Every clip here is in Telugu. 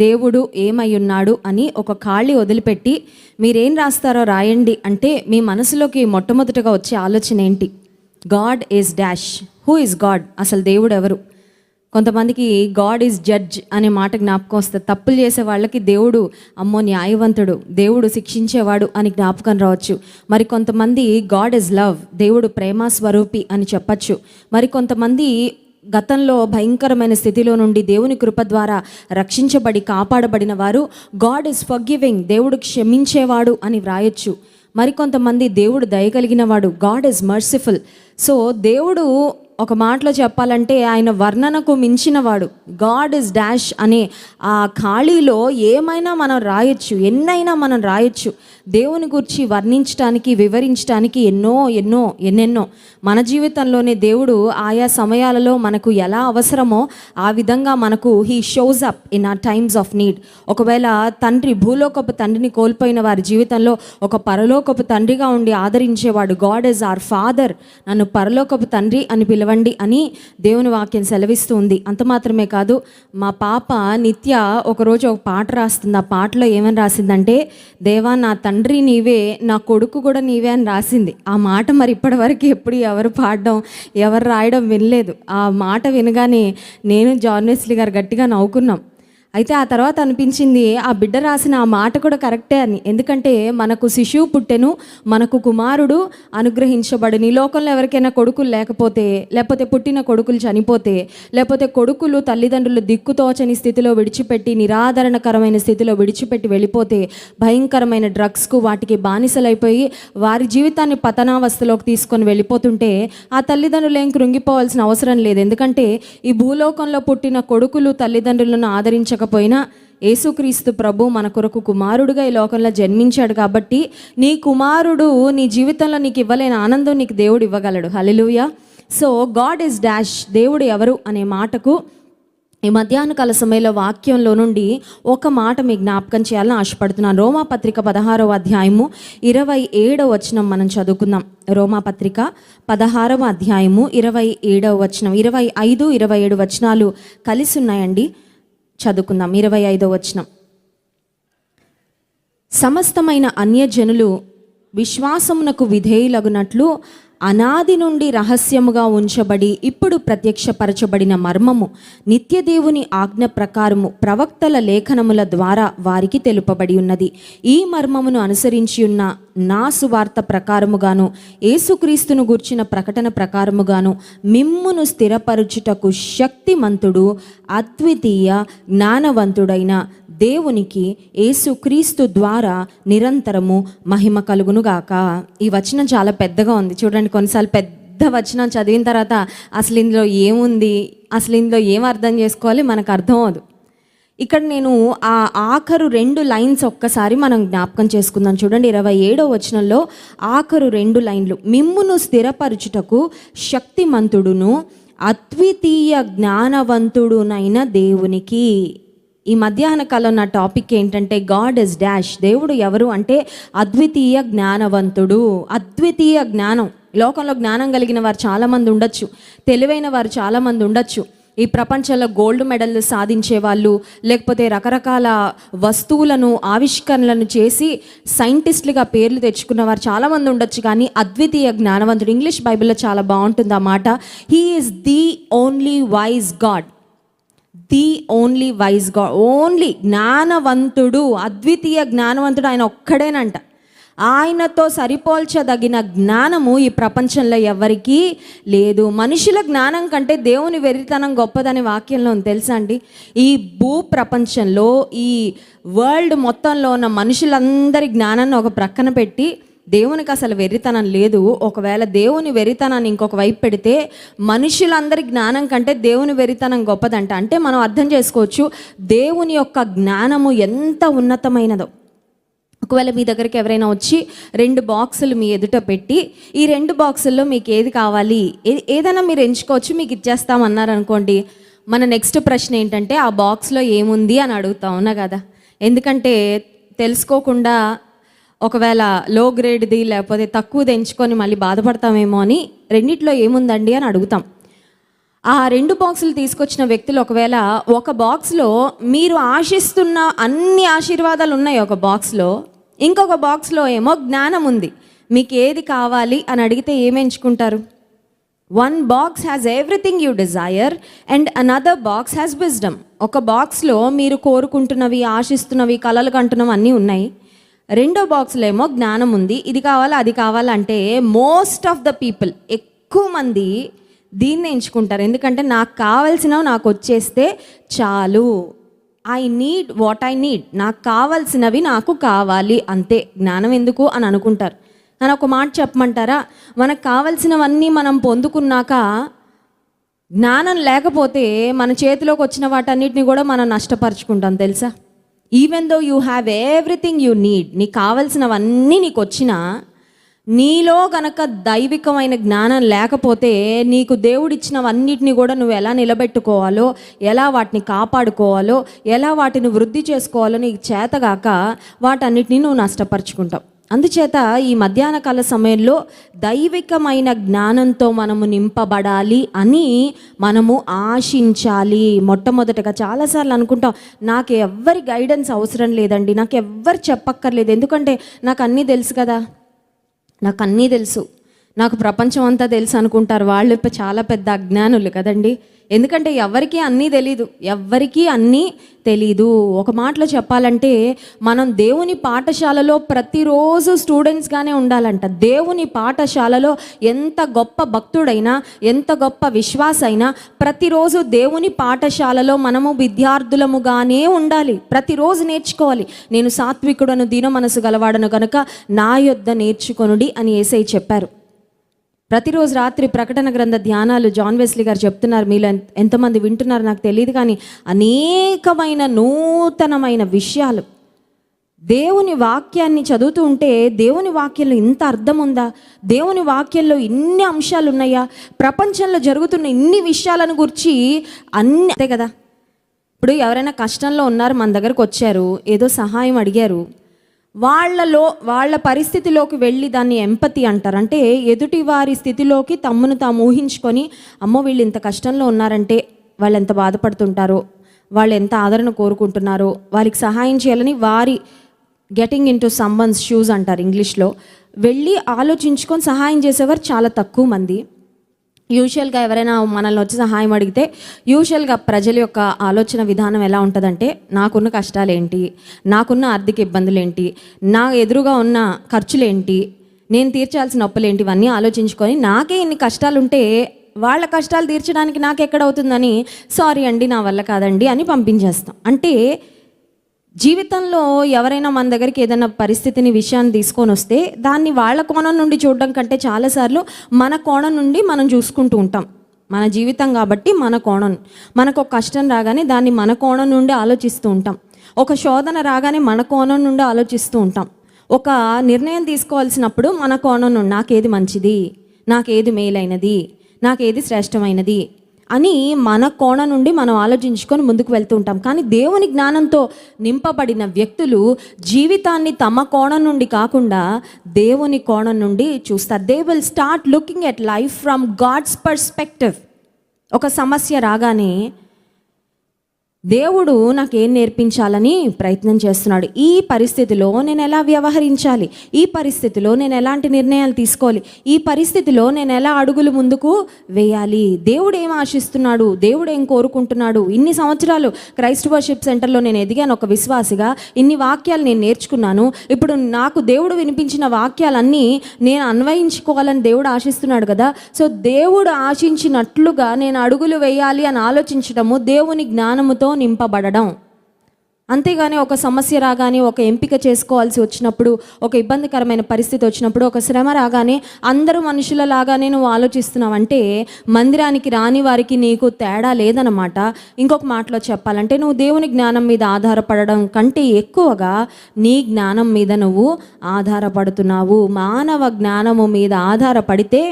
దేవుడు ఏమై ఉన్నాడు అని ఒక ఖాళీ వదిలిపెట్టి మీరేం రాస్తారో రాయండి అంటే మీ మనసులోకి మొట్టమొదటిగా వచ్చే ఆలోచన ఏంటి? God is dash. Who is God? అసలు దేవుడు ఎవరు? కొంతమందికి గాడ్ ఈజ్ జడ్జ్ అనే మాట జ్ఞాపకం వస్తుంది. తప్పులు చేసే వాళ్ళకి దేవుడు అమ్మో న్యాయవంతుడు, దేవుడు శిక్షించేవాడు అని జ్ఞాపకం రావచ్చు. మరి కొంతమంది గాడ్ ఈజ్ లవ్, దేవుడు ప్రేమ స్వరూపి అని చెప్పచ్చు. మరి కొంతమంది గతంలో భయంకరమైన స్థితిలో నుండి దేవుని కృప ద్వారా రక్షించబడి కాపాడబడిన వారు గాడ్ ఈజ్ ఫర్గివింగ్, దేవుడు క్షమించేవాడు అని వ్రాయొచ్చు. మరికొంతమంది దేవుడు దయగలిగిన వాడు, గాడ్ ఈజ్ మర్సిఫుల్. సో దేవుడు ఒక మాటలో చెప్పాలంటే ఆయన వర్ణనకు మించినవాడు. గాడ్ ఇస్ డాష్ అనే ఆ ఖాళీలో ఏమైనా మనం రాయొచ్చు, ఎన్నైనా మనం రాయొచ్చు. దేవుని గురించి వర్ణించడానికి, వివరించడానికి ఎన్నెన్నో మన జీవితంలోనే దేవుడు ఆయా సమయాలలో మనకు ఎలా అవసరమో ఆ విధంగా మనకు హీ షోస్ అప్ ఇన్ ఆ టైమ్స్ ఆఫ్ నీడ్. ఒకవేళ తండ్రి భూలోకపు తండ్రిని కోల్పోయిన వారి జీవితంలో ఒక పరలోకపు తండ్రిగా ఉండి ఆదరించేవాడు. గాడ్ ఈజ్ అవర్ ఫాదర్, నన్ను పరలోకపు తండ్రి అని పిలవండి అని దేవుని వాక్యం సెలవిస్తూ ఉంది. అంత మాత్రమే కాదు, మా పాప నిత్య ఒకరోజు ఒక పాట రాస్తుంది. ఆ పాటలో ఏమని రాసిందంటే, దేవా నా తండ్రి నీవే, నా కొడుకు కూడా నీవే అని రాసింది. ఆ మాట మరి ఇప్పటివరకు ఎప్పుడు ఎవరు పాడడం, ఎవరు రాయడం వినలేదు. ఆ మాట వినగానే నేను జార్నలిస్ట్ గారు గట్టిగా నవ్వుకున్నాం. అయితే ఆ తర్వాత అనిపించింది ఆ బిడ్డ రాసిన ఆ మాట కూడా కరెక్టే అని. ఎందుకంటే మనకు శిశువు పుట్టెను, మనకు కుమారుడు అనుగ్రహించబడిన. ఈ లోకంలో ఎవరికైనా కొడుకులు లేకపోతే పుట్టిన కొడుకులు చనిపోతే, లేకపోతే కొడుకులు తల్లిదండ్రులు దిక్కుతోచని స్థితిలో విడిచిపెట్టి, నిరాదరణకరమైన స్థితిలో విడిచిపెట్టి వెళ్ళిపోతే, భయంకరమైన డ్రగ్స్కు వాటికి బానిసలైపోయి వారి జీవితాన్ని పతనావస్థలోకి తీసుకొని వెళ్ళిపోతుంటే ఆ తల్లిదండ్రులు ఏం కృంగిపోవాల్సిన అవసరం లేదు. ఎందుకంటే ఈ భూలోకంలో పుట్టిన కొడుకులు తల్లిదండ్రులను ఆదరించక పోయినా యేసుక్రీస్తు ప్రభు మన కొరకు కుమారుడుగా ఈ లోకంలో జన్మించాడు. కాబట్టి నీ కుమారుడు నీ జీవితంలో నీకు ఇవ్వలేని ఆనందం నీకు దేవుడు ఇవ్వగలడు. హల్లెలూయా. సో గాడ్ ఈజ్ డాష్, దేవుడు ఎవరు అనే మాటకు ఈ మధ్యాహ్న కాల సమయంలో వాక్యంలో నుండి ఒక మాట మీ జ్ఞాపకం చేయాలని ఆశపడుతున్నాను. రోమాపత్రిక 16వ అధ్యాయము 27వ వచనం మనం చదువుకుందాం. రోమాపత్రిక 16వ అధ్యాయము 27వ వచనం, 25, 27 వచనాలు కలిసి ఉన్నాయండి. చదువుకుందాం. 25వ వచనం. సమస్తమైన అన్యజనులు విశ్వాసమునకు విధేయులగునట్లు అనాది నుండి రహస్యముగా ఉంచబడి ఇప్పుడు ప్రత్యక్షపరచబడిన మర్మము నిత్యదేవుని ఆజ్ఞ ప్రకారము ప్రవక్తల లేఖనముల ద్వారా వారికి తెలుపబడి ఉన్నది. ఈ మర్మమును అనుసరించి ఉన్న నా సువార్త ప్రకారముగాను యేసుక్రీస్తును గూర్చిన ప్రకటన ప్రకారముగాను మిమ్మును స్థిరపరచుటకు శక్తిమంతుడు అద్వితీయ జ్ఞానవంతుడైన దేవునికి యేసుక్రీస్తు ద్వారా నిరంతరము మహిమ కలుగునుగాక. ఈ వచనం చాలా పెద్దగా ఉంది చూడండి. కొన్నిసార్లు పెద్ద వచనం చదివిన తర్వాత అసలు ఇందులో ఏముంది, అసలు ఇందులో ఏం అర్థం చేసుకోవాలి మనకు అర్థం అవదు. ఇక్కడ నేను ఆ ఆఖరు 2 లైన్స్ ఒక్కసారి మనం జ్ఞాపకం చేసుకుందాం. చూడండి 27వ వచనంలో ఆఖరు 2 లైన్లు, మిమ్మును స్థిరపరచుటకు శక్తిమంతుడును అద్వితీయ జ్ఞానవంతుడునైన దేవునికి. ఈ మధ్యాహ్న కాలం నా టాపిక్ ఏంటంటే గాడ్ ఇస్ డాష్. దేవుడు ఎవరు అంటే అద్వితీయ జ్ఞానవంతుడు. అద్వితీయ జ్ఞానం. లోకంలో జ్ఞానం కలిగిన వారు చాలామంది ఉండొచ్చు, తెలివైన వారు చాలామంది ఉండొచ్చు. ఈ ప్రపంచంలో గోల్డ్ మెడల్ సాధించే వాళ్ళు, లేకపోతే రకరకాల వస్తువులను ఆవిష్కరణలను చేసి సైంటిస్టులుగా పేర్లు తెచ్చుకున్న వారు చాలామంది ఉండొచ్చు. కానీ అద్వితీయ జ్ఞానవంతుడు, ఇంగ్లీష్ బైబిల్లో చాలా బాగుంటుంది ఆ మాట, he is the only wise God. The only wise God, only జ్ఞానవంతుడు, అద్వితీయ జ్ఞానవంతుడు ఆయన ఒక్కడేనంట. ఆయనతో సరిపోల్చదగిన జ్ఞానము ఈ ప్రపంచంలో ఎవరికీ లేదు. మనుషుల జ్ఞానం కంటే దేవుని వెర్రితనం గొప్పదని వాక్యంలో ఉంది తెలుసా అండి. ఈ భూ ప్రపంచంలో, ఈ వరల్డ్ మొత్తంలో ఉన్న మనుషులందరి జ్ఞానాన్ని ఒక ప్రక్కన పెట్టి దేవునికి అసలు వెర్రితనం లేదు. ఒకవేళ దేవుని వెర్రితనాన్ని ఇంకొక వైపు పెడితే మనుషులందరి జ్ఞానం కంటే దేవుని వెర్రితనం గొప్పదంట. అంటే మనం అర్థం చేసుకోవచ్చు దేవుని యొక్క జ్ఞానము ఎంత ఉన్నతమైనదో. ఒకవేళ మీ దగ్గరికి ఎవరైనా వచ్చి 2 బాక్సులు మీ ఎదుట పెట్టి ఈ 2 బాక్సుల్లో మీకు ఏది కావాలి, ఏదైనా మీరు ఎంచుకోవచ్చు, మీకు ఇచ్చేస్తామన్నారనుకోండి, మన నెక్స్ట్ ప్రశ్న ఏంటంటే ఆ బాక్స్లో ఏముంది అని అడుగుతా ఉన్నా కదా. ఎందుకంటే తెలుసుకోకుండా ఒకవేళ లో గ్రేడ్ది లేకపోతే తక్కువది ఎంచుకొని మళ్ళీ బాధపడతామేమో అని రెండిట్లో ఏముందండి అని అడుగుతాం. ఆ 2 బాక్సులు తీసుకొచ్చిన వ్యక్తులు ఒకవేళ ఒక బాక్స్లో మీరు ఆశిస్తున్న అన్ని ఆశీర్వాదాలు ఉన్నాయి ఒక బాక్స్లో, ఇంకొక బాక్స్లో ఏమో జ్ఞానం ఉంది. మీకు ఏది కావాలి అని అడిగితే ఏమి ఎంచుకుంటారు? One box has everything you desire and another box has wisdom. ఒక బాక్స్లో మీరు కోరుకుంటున్నవి, ఆశిస్తున్నవి, కలలు కంటున్నవి అన్నీ ఉన్నాయి. రెండో బాక్స్లో ఏమో జ్ఞానం ఉంది. ఇది కావాలా అది కావాలంటే మోస్ట్ ఆఫ్ ద పీపుల్, ఎక్కువ మంది దీన్ని ఎంచుకుంటారు. ఎందుకంటే నాకు కావాల్సినవి నాకు వచ్చేస్తే చాలు, I need what I need, నాకు కావాల్సినవి నాకు కావాలి అంతే, జ్ఞానం ఎందుకు అని అనుకుంటారు. కానీ ఒక మాట చెప్పమంటారా, మనకు కావాల్సినవన్నీ మనం పొందుకున్నాక జ్ఞానం లేకపోతే మన చేతిలోకి వచ్చిన వాటన్నిటిని కూడా మనం నష్టపరుచుకుంటాం తెలుసా. Even though you have everything you need, నీకు కావాల్సినవన్నీ నీకు వచ్చినా నీలో గనక దైవికమైన జ్ఞానం లేకపోతే నీకు దేవుడిచ్చినవన్నిటిని కూడా నువ్వు ఎలా నిలబెట్టుకోవాలో, ఎలా వాటిని కాపాడుకోవాలో, ఎలా వాటిని వృద్ధి చేసుకోవాలో నీకు చేతగాక వాటన్నిటిని నువ్వు నష్టపరుచుకుంటావు. అందుచేత ఈ మధ్యాహ్న కాల సమయంలో దైవికమైన జ్ఞానంతో మనము నింపబడాలి అని మనము ఆశించాలి. మొట్టమొదటగా చాలాసార్లు అనుకుంటాం, నాకు ఎవ్వరి గైడెన్స్ అవసరం లేదండి, నాకు ఎవ్వరు చెప్పక్కర్లేదు, ఎందుకంటే నాకు అన్నీ తెలుసు కదా, నాకు అన్నీ తెలుసు, నాకు ప్రపంచం అంతా తెలుసు అనుకుంటారు. వాళ్ళు ఇప్పుడు చాలా పెద్ద అజ్ఞానులు కదండి. ఎందుకంటే ఎవరికీ అన్నీ తెలీదు, ఎవ్వరికీ అన్నీ తెలీదు. ఒక మాటలో చెప్పాలంటే మనం దేవుని పాఠశాలలో ప్రతిరోజు స్టూడెంట్స్గానే ఉండాలంట. దేవుని పాఠశాలలో ఎంత గొప్ప భక్తుడైనా, ఎంత గొప్ప విశ్వాసైనా ప్రతిరోజు దేవుని పాఠశాలలో మనము విద్యార్థులముగానే ఉండాలి. ప్రతిరోజు నేర్చుకోవాలి. నేను సాత్వికుడను, దీన మనసు గలవాడను కనుక నా యొద్ద నేర్చుకొనుడి అని యేసయ్య చెప్పారు. ప్రతిరోజు రాత్రి ప్రకటన గ్రంథ ధ్యానాలు జాన్ వెస్లీ గారు చెప్తున్నారు. మీలో ఎంతమంది వింటున్నారు నాకు తెలియదు, కానీ అనేకమైన నూతనమైన విషయాలు దేవుని వాక్యాన్ని చదువుతూ ఉంటే, దేవుని వాక్యంలో ఇంత అర్థం ఉందా, దేవుని వాక్యంలో ఇన్ని అంశాలు ఉన్నాయా, ప్రపంచంలో జరుగుతున్న ఇన్ని విషయాలను గురించి అన్నీ అంతే కదా. ఇప్పుడు ఎవరైనా కష్టంలో ఉన్నారు, మన దగ్గరకు వచ్చారు, ఏదో సహాయం అడిగారు, వాళ్ళ పరిస్థితిలోకి వెళ్ళి దాన్ని ఎంపతి అంటారు. అంటే ఎదుటి వారి స్థితిలోకి తమ్మును తాము ఊహించుకొని, అమ్మో వీళ్ళు ఇంత కష్టంలో ఉన్నారంటే వాళ్ళు ఎంత బాధపడుతుంటారో, వాళ్ళు ఎంత ఆదరణ కోరుకుంటున్నారో, వారికి సహాయం చేయాలని వారి getting in to someone's shoes అంటారు ఇంగ్లీష్లో, వెళ్ళి ఆలోచించుకొని సహాయం చేసేవారు చాలా తక్కువ మంది. యూజువల్గా ఎవరైనా మనల్ని వచ్చి సహాయం అడిగితే యూజువల్గా ప్రజల యొక్క ఆలోచన విధానం ఎలా ఉంటుందంటే, నాకున్న కష్టాలు ఏంటి, నాకున్న ఆర్థిక ఇబ్బందులు ఏంటి, నా ఎదురుగా ఉన్న ఖర్చులు ఏంటి, నేను తీర్చాల్సిన అప్పులు ఏంటి, ఇవన్నీ ఆలోచించుకొని నాకే ఇన్ని కష్టాలుంటే వాళ్ళ కష్టాలు తీర్చడానికి నాకెక్కడవుతుందని సారీ అండి నా వల్ల కాదండి అని పంపించేస్తాం. అంటే జీవితంలో ఎవరైనా మన దగ్గరికి ఏదైనా పరిస్థితిని, విషయాన్ని తీసుకొని వస్తే దాన్ని వాళ్ళ కోణం నుండి చూడడం కంటే చాలాసార్లు మన కోణం నుండి మనం చూసుకుంటూ ఉంటాం. మన జీవితం కాబట్టి మన కోణం, మనకు ఒక కష్టం రాగానే దాన్ని మన కోణం నుండి ఆలోచిస్తూ ఉంటాం. ఒక శోధన రాగానే మన కోణం నుండి ఆలోచిస్తూ ఉంటాం. ఒక నిర్ణయం తీసుకోవాల్సినప్పుడు మన కోణం నుండి నాకేది మంచిది, నాకేది మేలైనది, నాకేది శ్రేష్టమైనది అని మన కోణం నుండి మనం ఆలోచించుకొని ముందుకు వెళ్తూ ఉంటాం. కానీ దేవుని జ్ఞానంతో నింపబడిన వ్యక్తులు జీవితాన్ని తమ కోణం నుండి కాకుండా దేవుని కోణం నుండి చూస్తారు. They will start looking at life from God's perspective. ఒక సమస్య రాగానే దేవుడు నాకేం నేర్పించాలని ప్రయత్నం చేస్తున్నాడు, ఈ పరిస్థితిలో నేను ఎలా వ్యవహరించాలి, ఈ పరిస్థితిలో నేను ఎలాంటి నిర్ణయాలు తీసుకోవాలి, ఈ పరిస్థితిలో నేను ఎలా అడుగులు ముందుకు వేయాలి, దేవుడు ఏం ఆశిస్తున్నాడు, దేవుడు ఏం కోరుకుంటున్నాడు. ఇన్ని సంవత్సరాలు క్రైస్ట్ వర్షిప్ సెంటర్లో నేను ఎదిగాను ఒక విశ్వాసిగా, ఇన్ని వాక్యాలు నేను నేర్చుకున్నాను. ఇప్పుడు నాకు దేవుడు వినిపించిన వాక్యాలన్నీ నేను అన్వయించుకోవాలని దేవుడు ఆశిస్తున్నాడు కదా. సో దేవుడు ఆశించినట్లుగా నేను అడుగులు వేయాలి అని ఆలోచించడము దేవుని జ్ఞానముతో నింపబడడం. అంతేగాని ఒక సమస్య రాగానే, ఒక ఎంపిక చేసుకోవాల్సి వచ్చినప్పుడు, ఒక ఇబ్బందికరమైన పరిస్థితి వచ్చినప్పుడు, ఒక శ్రమ రాగానే అందరూ మనుషులలాగానే నువ్వు ఆలోచిస్తున్నావు అంటే మందిరానికి రాని వారికి నీకు తేడా లేదన్నమాట. ఇంకొక మాటలో చెప్పాలంటే నువ్వు దేవుని జ్ఞానం మీద ఆధారపడడం కంటే ఎక్కువగా నీ జ్ఞానం మీద నువ్వు ఆధారపడుతున్నావు. మానవ జ్ఞానము మీద ఆధారపడితే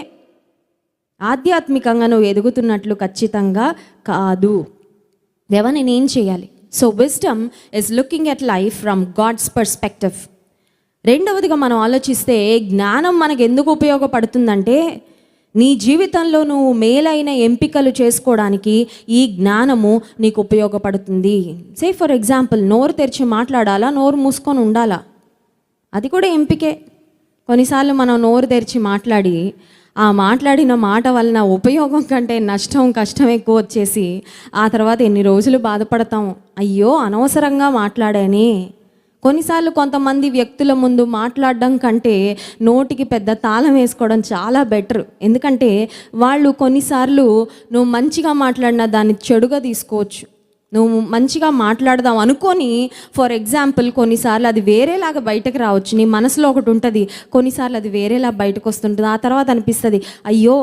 ఆధ్యాత్మికంగా నువ్వు ఎదుగుతున్నట్లు ఖచ్చితంగా కాదు. దేవా నేనేం చేయాలి? So wisdom is looking at life from God's perspective. రెండవదిగా మనం ఆలోచిస్తే జ్ఞానం మనకు ఎందుకు ఉపయోగపడుతుందంటే, నీ జీవితంలో నువ్వు మేలైన ఎంపికలు చేసుకోవడానికి ఈ జ్ఞానము నీకు ఉపయోగపడుతుంది. సే ఫర్ ఎగ్జాంపుల్, నోరు తెరిచి మాట్లాడాలా, నోరు మూసుకొని ఉండాలా? అది కూడా ఎంపికే. కొన్నిసార్లు మనం నోరు తెరిచి మాట్లాడి ఆ మాట్లాడిన మాట వలన ఉపయోగం కంటే నష్టం, కష్టం ఎక్కువ వచ్చేసి ఆ తర్వాత ఎన్ని రోజులు బాధపడతాం, అయ్యో అనవసరంగా మాట్లాడానే. కొన్నిసార్లు కొంతమంది వ్యక్తుల ముందు మాట్లాడడం కంటే నోటికి పెద్ద తాళం వేసుకోవడం చాలా బెటర్. ఎందుకంటే వాళ్ళు కొన్నిసార్లు నువ్వు మంచిగా మాట్లాడినా దాన్ని చెడుగా తీసుకోవచ్చు. నువ్వు మంచిగా మాట్లాడదాం అనుకొని, ఫర్ ఎగ్జాంపుల్, కొన్నిసార్లు అది వేరేలాగా బయటకు రావచ్చు. నీ మనసులో ఒకటి ఉంటుంది, కొన్నిసార్లు అది వేరేలా బయటకు వస్తుంటుంది. ఆ తర్వాత అనిపిస్తుంది, అయ్యో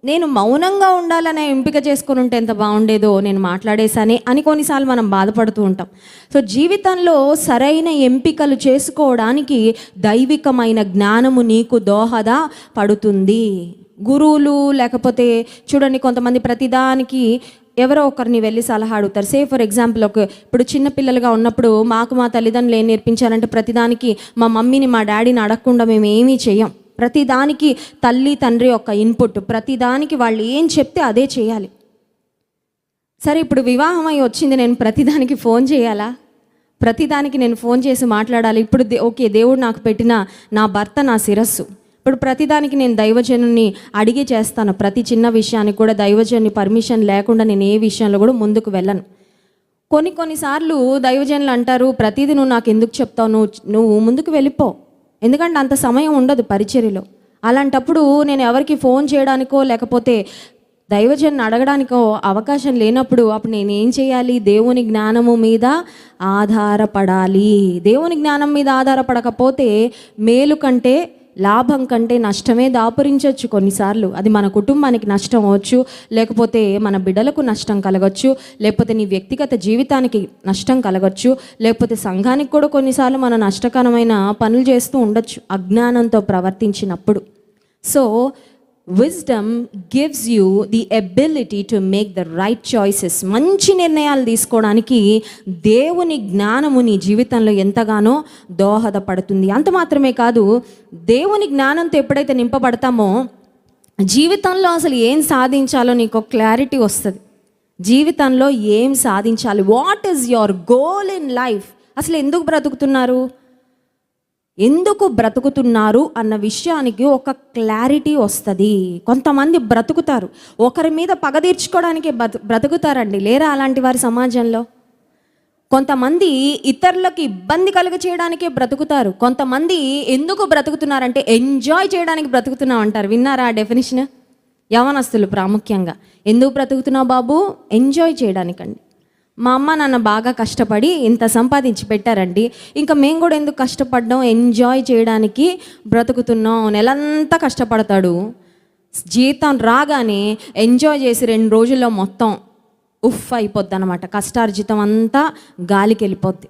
నేను మౌనంగా ఉండాలనే ఎంపిక చేసుకొని ఉంటే ఎంత బాగుండేదో, నేను మాట్లాడేశానే అని కొన్నిసార్లు మనం బాధపడుతూ ఉంటాం. సో జీవితంలో సరైన ఎంపికలు చేసుకోవడానికి దైవికమైన జ్ఞానము నీకు దోహద పడుతుంది. గురువులు లేకపోతే చూడండి, కొంతమంది ప్రతిదానికి ఎవరో ఒకరిని వెళ్ళి సలహా అడుగుతారు. సే ఫర్ ఎగ్జాంపుల్, ఇప్పుడు చిన్నపిల్లలుగా ఉన్నప్పుడు మాకు మా తల్లిదండ్రులు ఏం నేర్పించారంటే, ప్రతిదానికి మా మమ్మీని మా డాడీని అడగకుండా మేము ఏమీ చెయ్యం. ప్రతిదానికి తల్లి తండ్రి యొక్క ఇన్పుట్, ప్రతిదానికి వాళ్ళు ఏం చెప్తే అదే చేయాలి. సరే, ఇప్పుడు వివాహం అయి వచ్చింది, నేను ప్రతిదానికి ఫోన్ చేయాలా? ప్రతిదానికి నేను ఫోన్ చేసి మాట్లాడాలి? ఇప్పుడు ఓకే, దేవుడు నాకు పెట్టిన నా భర్త నా శిరస్సు. ఇప్పుడు ప్రతిదానికి నేను దైవజనుని అడిగి చేస్తాను. ప్రతి చిన్న విషయానికి కూడా దైవజనుని పర్మిషన్ లేకుండా నేను ఏ విషయంలో కూడా ముందుకు వెళ్ళను. కొన్నిసార్లు దైవజనులు అంటారు, ప్రతిదీ నువ్వు నాకు ఎందుకు చెప్తావు, నువ్వు ముందుకు వెళ్ళిపో, ఎందుకంటే అంత సమయం ఉండదు పరిచర్యలో. అలాంటప్పుడు నేను ఎవరికి ఫోన్ చేయడానికో లేకపోతే దైవజన్ని అడగడానికో అవకాశం లేనప్పుడు అప్పుడు నేను ఏం చేయాలి? దేవుని జ్ఞానము మీద ఆధారపడాలి. దేవుని జ్ఞానం మీద ఆధారపడకపోతే మేలు కంటే లాభం కంటే నష్టమే దాపురించవచ్చు. కొన్నిసార్లు అది మన కుటుంబానికి నష్టం అవ్వచ్చు, లేకపోతే మన బిడ్డలకు నష్టం కలగచ్చు, లేకపోతే నీ వ్యక్తిగత జీవితానికి నష్టం కలగచ్చు, లేకపోతే సంఘానికి కూడా కొన్నిసార్లు మన నష్టకరమైన పనులు చేస్తూ ఉండొచ్చు అజ్ఞానంతో ప్రవర్తించినప్పుడు. So wisdom gives you the ability to make the right choices. మంచి నిర్ణయాలు తీసుకోవడానికి దేవుని జ్ఞానము నీ జీవితంలో ఎంతగానో దోహదపడుతుంది. అంత మాత్రమే కాదు, దేవుని జ్ఞానంతో ఎప్పుడైతే నింపబడతామో జీవితంలో అసలు ఏం సాధించాలో నీకు క్లారిటీ వస్తుంది. జీవితంలో ఏం సాధించాలి, what is your goal in life, అసలు ఎందుకు బ్రతుకుతున్నారు అన్న విషయానికి ఒక క్లారిటీ వస్తుంది. కొంతమంది బ్రతుకుతారు, ఒకరి మీద పగ తీర్చుకోవడానికి బ్రతుకుతారండి, లేరా అలాంటి వారి సమాజంలో? కొంతమంది ఇతరులకు ఇబ్బంది కలుగ చేయడానికే బ్రతుకుతారు. కొంతమంది ఎందుకు బ్రతుకుతున్నారంటే ఎంజాయ్ చేయడానికి బ్రతుకుతున్నాం అంటారు. విన్నారా ఆ డెఫినేషన్? యవనస్తులు ప్రాముఖ్యంగా, ఎందుకు బ్రతుకుతున్నావు బాబు? ఎంజాయ్ చేయడానికండి. మా అమ్మ నాన్న బాగా కష్టపడి ఇంత సంపాదించి పెట్టారండి, ఇంకా మేము కూడా ఎందుకు కష్టపడ్డాం? ఎంజాయ్ చేయడానికి బ్రతుకుతున్నాం. నెలంతా కష్టపడతాడు, జీతం రాగానే ఎంజాయ్ చేసి 2 రోజుల్లో మొత్తం అయిపోద్ది అనమాట. కష్టార్జితం అంతా గాలికి వెళ్ళిపోద్ది.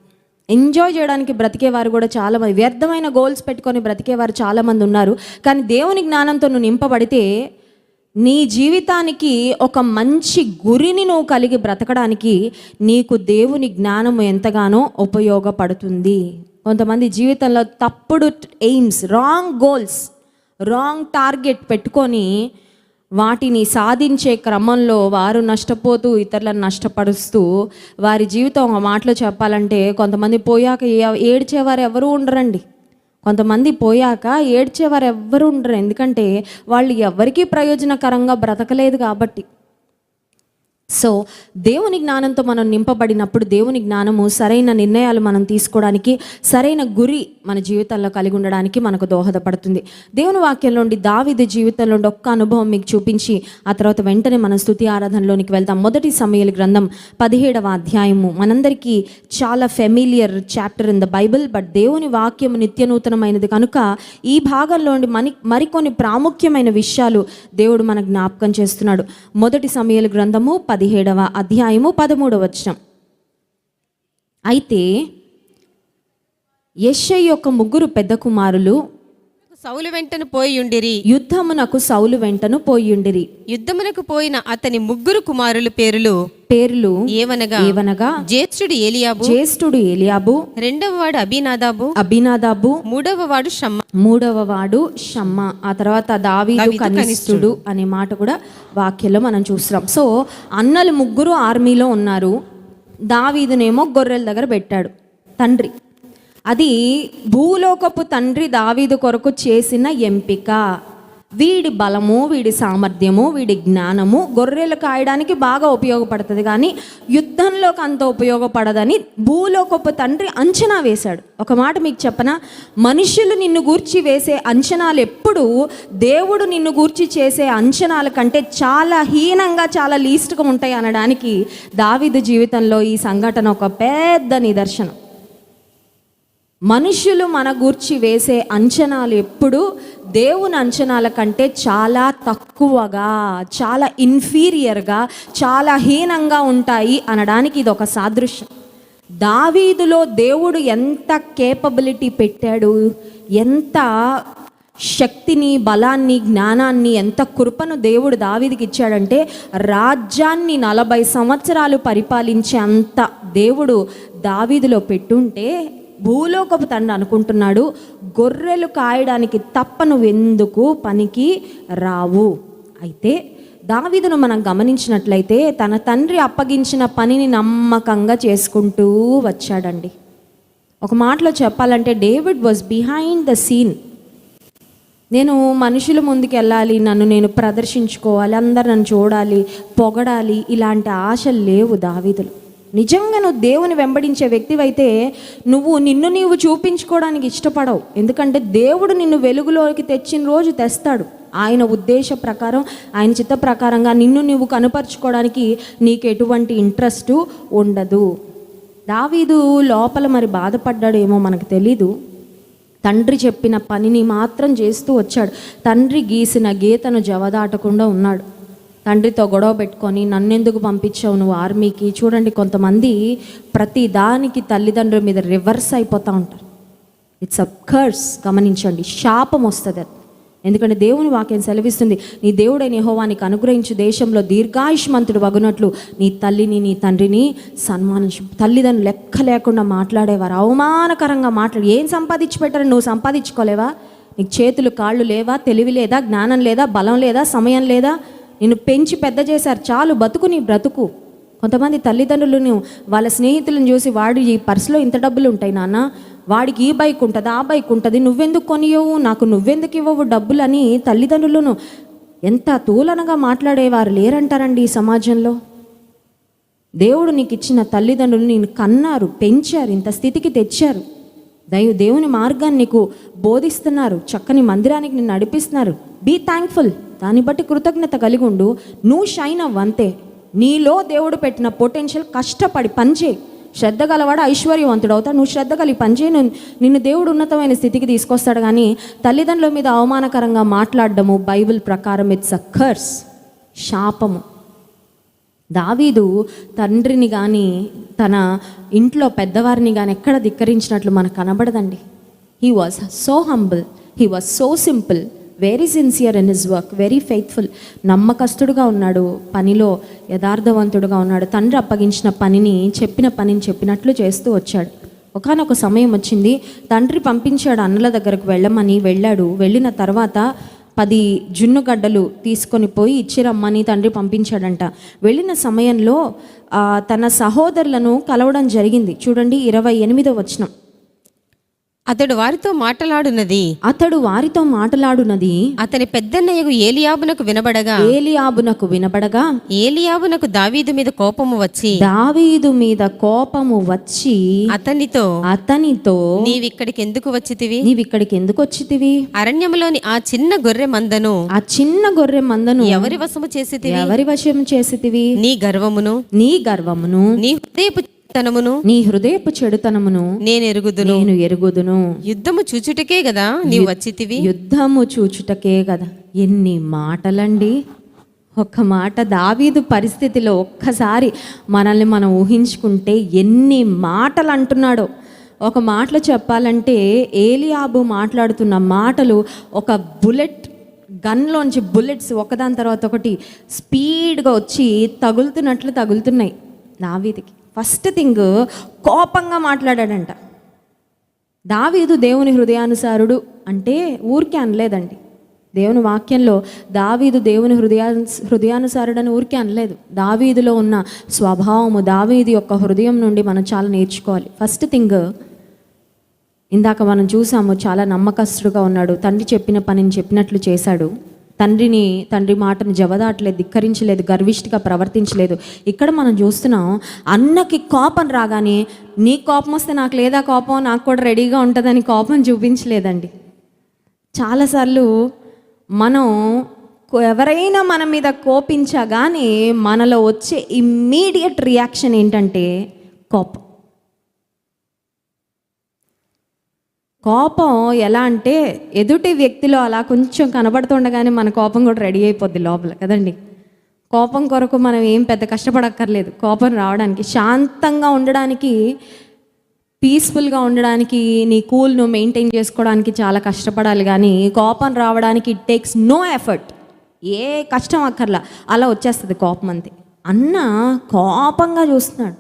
ఎంజాయ్ చేయడానికి బ్రతికేవారు కూడా చాలామంది, వ్యర్థమైన గోల్స్ పెట్టుకొని బ్రతికేవారు చాలామంది ఉన్నారు. కానీ దేవుని జ్ఞానంతో నువ్వు నింపబడితే నీ జీవితానికి ఒక మంచి గురిని నువ్వు కలిగి బ్రతకడానికి నీకు దేవుని జ్ఞానము ఎంతగానో ఉపయోగపడుతుంది. కొంతమంది జీవితంలో తప్పుడు AIIMS, wrong goals, wrong target పెట్టుకొని వాటిని సాధించే క్రమంలో వారు నష్టపోతూ ఇతరులను నష్టపరుస్తూ వారి జీవితం ఒక మాటలో చెప్పాలంటే, కొంతమంది పోయాక ఏడ్చేవారు ఎవరు ఉండరండి. కొంతమంది పోయాక ఏడ్చేవారు ఎవ్వరు ఉండరు, ఎందుకంటే వాళ్ళు ఎవరికీ ప్రయోజనకరంగా బ్రతకలేదు కాబట్టి. సో దేవుని జ్ఞానంతో మనం నింపబడినప్పుడు దేవుని జ్ఞానము సరైన నిర్ణయాలు మనం తీసుకోవడానికి, సరైన గురి మన జీవితంలో కలిగి ఉండడానికి మనకు దోహదపడుతుంది. దేవుని వాక్యంలో నుండి దావీదు జీవితంలో ఒక్క అనుభవం మీకు చూపించి ఆ తర్వాత వెంటనే మనం స్తుతి ఆరాధనలోనికి వెళ్తాం. 1 సమూయేలు గ్రంథం 17వ అధ్యాయము మనందరికీ చాలా familiar chapter in the Bible. But దేవుని వాక్యము నిత్యనూతనమైనది కనుక ఈ భాగంలో మరికొన్ని ప్రాముఖ్యమైన విషయాలు దేవుడు మనకు జ్ఞాపకం చేస్తున్నాడు. 1 సమూయేలు గ్రంథము 17వ అధ్యాయము 13వ వచనం. అయితే యెష్షయి యొక్క 3 పెద్ద కుమారులు సౌలు వెంటను పోయియుండిరి. యుద్ధమునకు సౌలు వెంటను పోయుండిరి. యుద్ధమునకు పోయిన అతని ముగ్గురు కుమారుల పేర్లు ఏవనగా జ్యేష్ఠుడు ఏలియాబు, రెండవ వాడు అబీనాదాబు, మూడవ వాడు షమ్మా. ఆ తర్వాత దావీదు కనిష్ఠుడు అనే మాట కూడా వాక్యంలో మనం చూస్తున్నాం. సో అన్నలు ముగ్గురు ఆర్మీలో ఉన్నారు. దావీదునేమో గొర్రెల దగ్గర పెట్టాడు తండ్రి. అది భూలోకపు తండ్రి దావీదు కొరకు చేసిన ఎంపిక. వీడి బలము, వీడి సామర్థ్యము, వీడి జ్ఞానము గొర్రెలు కాయడానికి బాగా ఉపయోగపడుతుంది, కానీ యుద్ధంలోకి అంత ఉపయోగపడదని భూలోకపు తండ్రి అంచనా వేశాడు. ఒక మాట మీకు చెప్పనా, మనుషులు నిన్ను గూర్చి వేసే అంచనాలు ఎప్పుడు దేవుడు నిన్ను గూర్చి చేసే అంచనాల కంటే చాలా హీనంగా, చాలా లీస్ట్గా ఉంటాయి అనడానికి దావీదు జీవితంలో ఈ సంఘటన ఒక పెద్ద నిదర్శనం. మనుషులు మన గూర్చి వేసే అంచనాలు ఎప్పుడు దేవుని అంచనాల కంటే చాలా తక్కువగా, చాలా ఇన్ఫీరియర్గా, చాలా హీనంగా ఉంటాయి అనడానికి ఇది ఒక సాదృశ్యం. దావీదులో దేవుడు ఎంత కేపబిలిటీ పెట్టాడు, ఎంత శక్తిని, బలాన్ని, జ్ఞానాన్ని, ఎంత కృపను దేవుడు దావీదుకి ఇచ్చాడంటే రాజ్యాన్ని 40 సంవత్సరాలు పరిపాలించే అంత దేవుడు దావీదులో పెట్టుంటే భూలోకపు తండ్రి అనుకుంటున్నాడు, గొర్రెలు కాయడానికి తప్ప నువ్వెందుకు పనికి రావు. అయితే దావీదును మనం గమనించినట్లయితే తన తండ్రి అప్పగించిన పనిని నమ్మకంగా చేసుకుంటూ వచ్చాడండి. ఒక మాటలో చెప్పాలంటే David was behind the scene. నేను మనుషుల ముందుకు వెళ్ళాలి, నన్ను నేను ప్రదర్శించుకోవాలి, అందరు నన్ను చూడాలి, పొగడాలి, ఇలాంటి ఆశలు లేవు దావీదులు. నిజంగా నువ్వు దేవుని వెంబడించే వ్యక్తివైతే నువ్వు నిన్ను నీవు చూపించుకోవడానికి ఇష్టపడవు. ఎందుకంటే దేవుడు నిన్ను వెలుగులోకి తెచ్చిన రోజు తెస్తాడు. ఆయన ఉద్దేశ ప్రకారం, ఆయన చిత్త ప్రకారంగా నిన్ను నువ్వు కనపరుచుకోవడానికి నీకు ఎటువంటి ఇంట్రెస్టు ఉండదు. దావీదు లోపల మరి బాధపడ్డాడు ఏమో మనకు తెలీదు. తండ్రి చెప్పిన పనిని మాత్రం చేస్తూ వచ్చాడు. తండ్రి గీసిన గీతను జవదాటకుండా ఉన్నాడు. తండ్రితో గొడవ పెట్టుకొని నన్నెందుకు పంపించావు నువ్వు ఆర్మీకి. చూడండి, కొంతమంది ప్రతి దానికి తల్లిదండ్రుల మీద రివర్స్ అయిపోతూ ఉంటారు. It's a curse. గమనించండి, శాపం వస్తుంది. ఎందుకంటే దేవుని వాక్యం సెలవిస్తుంది, నీ దేవుడైన యెహోవా నీకు అనుగ్రహించు దేశంలో దీర్ఘాయుష్మంతుడు వగునట్లు నీ తల్లిని, నీ తండ్రిని సన్మానించు. తల్లిదండ్రులు లెక్క లేకుండా మాట్లాడేవారు, అవమానకరంగా మాట్లాడి, ఏం సంపాదించి పెట్టారు, నువ్వు సంపాదించుకోలేవా? నీకు చేతులు కాళ్ళు లేవా? తెలివి లేదా? జ్ఞానం లేదా? బలం లేదా? సమయం లేదా? నిన్ను పెంచి పెద్ద చేశారు, చాలు బతుకు నీ బ్రతుకు. కొంతమంది తల్లిదండ్రులను వాళ్ళ స్నేహితులను చూసి, వాడు ఈ పర్సులో ఇంత డబ్బులు ఉంటాయి నాన్న, వాడికి ఈ బైక్ ఉంటుంది, ఆ బైక్ ఉంటుంది, నువ్వెందుకు కొనియవు, నాకు నువ్వెందుకు ఇవ్వవు డబ్బులు అని తల్లిదండ్రులను ఎంత తూలనగా మాట్లాడేవారు లేరంటారండి ఈ సమాజంలో. దేవుడు నీకు ఇచ్చిన తల్లిదండ్రులు నేను కన్నారు, పెంచారు, ఇంత స్థితికి తెచ్చారు. దేవుని మార్గాన్ని నీకు బోధిస్తున్నారు, చక్కని మందిరానికి నిన్ను నడిపిస్తున్నారు. Be thankful. దాన్ని బట్టి కృతజ్ఞత కలిగి ఉండు. నువ్వు షైన్ అవ్వంతే. నీలో దేవుడు పెట్టిన పొటెన్షియల్ కష్టపడి పనిచేయి. శ్రద్ధ గలవాడు ఐశ్వర్యవంతుడు అవుతాడు. నువ్వు శ్రద్ధ కలిగి పనిచేయి, నిన్ను దేవుడు ఉన్నతమైన స్థితికి తీసుకొస్తాడు. కానీ తల్లిదండ్రుల మీద అవమానకరంగా మాట్లాడడము బైబిల్ ప్రకారం ఇట్స్ అ కర్స్, శాపము. దావీదు తండ్రిని కానీ తన ఇంట్లో పెద్దవారిని కానీ ఎక్కడ ధిక్కరించినట్లు మనకు కనబడదండి. He was so humble, he was so simple, very sincere in his work, very faithful. నమ్మకస్తుడుగా ఉన్నాడు, పనిలో యథార్థవంతుడుగా ఉన్నాడు. తండ్రి అప్పగించిన పనిని, చెప్పిన పనిని చెప్పినట్లు చేస్తూ వచ్చాడు. ఒకానొక సమయం వచ్చింది, తండ్రి పంపించాడు అన్నల దగ్గరకు వెళ్ళమని. వెళ్ళాడు. వెళ్ళిన తర్వాత 10 జున్నుగడ్డలు తీసుకొని పోయి ఇచ్చిరమ్మని తండ్రి పంపించాడంట. వెళ్ళిన సమయంలో తన సహోదరులను కలవడం జరిగింది. చూడండి 28వ వచనం. అతడు వారితో మాటలాడునది అతని పెద్దన్నయ్యకు ఏలియాబునకు వినబడగా ఏలియాబునకు దావీదు మీద కోపము వచ్చి అతనితో నీవిక్కడికి ఎందుకు వచ్చితివి? అరణ్యములోని ఆ చిన్న గొర్రె మందను ఎవరి వశము చేసితివి? నీ గర్వమును నీ హృదయపు చెడుతనమును నేను ఎరుగుదును. యుద్ధము చూచుటకే కదా నీవు వచ్చితివి. యుద్ధము చూచుటకే కదా. ఎన్ని మాటలండి. ఒక్క మాట, దావీదు పరిస్థితిలో ఒక్కసారి మనల్ని మనం ఊహించుకుంటే ఎన్ని మాటలు అంటున్నాడో. ఒక మాటలో చెప్పాలంటే ఏలియాబు మాట్లాడుతున్న మాటలు ఒక బుల్లెట్ గన్లోంచి బుల్లెట్స్ ఒకదాని తర్వాత ఒకటి స్పీడ్గా వచ్చి తగులుతున్నాయి దావీదుకి. ఫస్ట్ థింగ్ కోపంగా మాట్లాడాడంట. దావీదు దేవుని హృదయానుసారుడు అంటే ఊరికే అనలేదండి. దేవుని వాక్యంలో దావీదు దేవుని హృదయానుసారుడని ఊరికే అనలేదు. దావీదులో ఉన్న స్వభావము, దావీదు యొక్క హృదయం నుండి మనం చాలా నేర్చుకోవాలి. ఫస్ట్ థింగ్, ఇందాక మనం చూసాము, చాలా నమ్మకస్తుడుగా ఉన్నాడు. తండ్రి చెప్పిన పనిని చెప్పినట్లు చేశాడు. తండ్రి మాటను జవదాటలేదు, ధిక్కరించలేదు, గర్విష్ఠిగా ప్రవర్తించలేదు. ఇక్కడ మనం చూస్తున్నాం, అన్నకి కోపం రాగానే నీ కోపం వస్తే నాకు లేదా కోపం, నాకు కూడా రెడీగా ఉంటుందని కోపం చూపించలేదండి. చాలాసార్లు మనం ఎవరైనా మన మీద కోపించగానే మనలో వచ్చే ఇమ్మీడియట్ రియాక్షన్ ఏంటంటే కోపం ఎలా అంటే ఎదుటి వ్యక్తిలో అలా కొంచెం కనబడుతుండగానే మన కోపం కూడా రెడీ అయిపోద్ది లోపల కదండి. కోపం కొరకు మనం ఏం పెద్ద కష్టపడక్కర్లేదు. కోపం రావడానికి, శాంతంగా ఉండడానికి, పీస్ఫుల్గా ఉండడానికి, నీ కూల్ను మెయింటైన్ చేసుకోవడానికి చాలా కష్టపడాలి. కానీ కోపం రావడానికి ఇట్ టేక్స్ నో ఎఫర్ట్, ఏ కష్టం అక్కర్లా, అలా వచ్చేస్తుంది కోపం అంతే. అన్న కోపంగా చూస్తున్నాడు.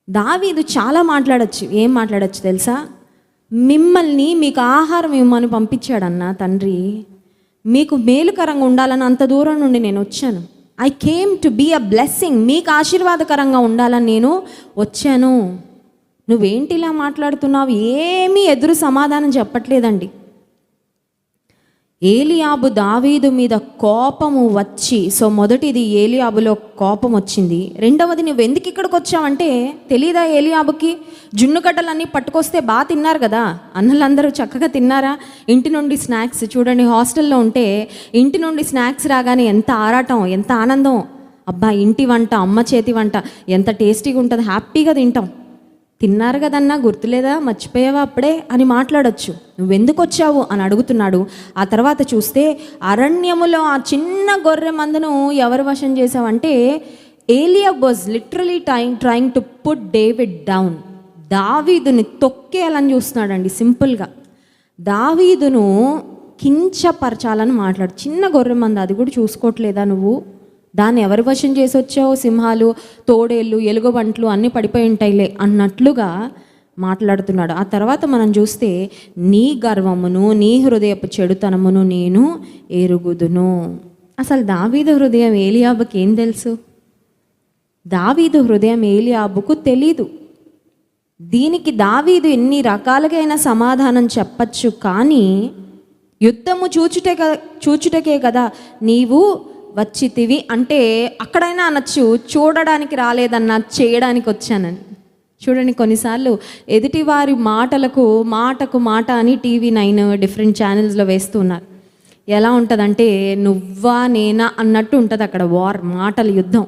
దావీదు చాలా మాట్లాడచ్చు. ఏం మాట్లాడచ్చు తెలుసా? మిమ్మల్ని, మీకు ఆహారం ఇవ్వమని పంపించాడన్న తండ్రి, మీకు మేలుకరంగా ఉండాలని అంత దూరం నుండి నేను వచ్చాను. I came to be a blessing, మీకు ఆశీర్వాదకరంగా ఉండాలని నేను వచ్చాను. నువ్వేంటి ఇలా మాట్లాడుతున్నావు? ఏమీ ఎదురు సమాధానం చెప్పట్లేదండి. ఏలియాబు దావీదు మీద కోపము వచ్చి, సో మొదటిది ఏలియాబులో కోపం వచ్చింది. రెండవది, నువ్వు ఎందుకు ఇక్కడికి వచ్చావంటే తెలీదా ఏలియాబుకి? జున్నుగడ్డలన్నీ పట్టుకొస్తే బాగా తిన్నారు కదా, అన్నలందరూ చక్కగా తిన్నారా? ఇంటి నుండి స్నాక్స్ చూడండి, హాస్టల్లో ఉంటే ఇంటి నుండి స్నాక్స్ రాగానే ఎంత ఆరాటం, ఎంత ఆనందం. అబ్బా, ఇంటి వంట, అమ్మ చేతి వంట ఎంత టేస్టీగా ఉంటుంది, హ్యాపీగా తింటాం. తిన్నారు కదన్నా, గుర్తులేదా, మర్చిపోయావా అప్పుడే అని మాట్లాడొచ్చు. నువ్వెందుకు వచ్చావు అని అడుగుతున్నాడు. ఆ తర్వాత చూస్తే అరణ్యములో ఆ చిన్న గొర్రె మందను ఎవరు వశం చేసావంటే Eliab was literally trying to put David down. దావీదుని తొక్కేయాలని చూస్తున్నాడండి. సింపుల్గా దావీదును కించపరచాలని మాట్లాడు. చిన్న గొర్రె మంద, అది కూడా చూసుకోవట్లేదా నువ్వు? దాన్ని ఎవరి వశం చేసి వచ్చావు? సింహాలు, తోడేళ్ళు, ఎలుగుబంట్లు అన్నీ పడిపోయి ఉంటాయిలే అన్నట్లుగా మాట్లాడుతున్నాడు. ఆ తర్వాత మనం చూస్తే నీ గర్వమును, నీ హృదయపు చెడుతనమును నేను ఎరుగుదును. అసలు దావీదు హృదయం ఏలియాబుకి ఏం తెలుసు? దావీదు హృదయం ఏలియాబుకు తెలీదు. దీనికి దావీదు ఎన్ని రకాలుగైన సమాధానం చెప్పచ్చు, కానీ యుద్ధము చూచుటకే కదా నీవు వచ్చితివి అంటే అక్కడైనా అనొచ్చు, చూడడానికి రాలేదన్నా చేయడానికి వచ్చానని. చూడండి, కొన్నిసార్లు ఎదుటివారి మాటకు మాట అని TV9 డిఫరెంట్ ఛానల్స్లో వేస్తూ ఉన్నారు. ఎలా ఉంటుందంటే నువ్వా నేనా అన్నట్టు ఉంటుంది అక్కడ వార్, మాటల యుద్ధం.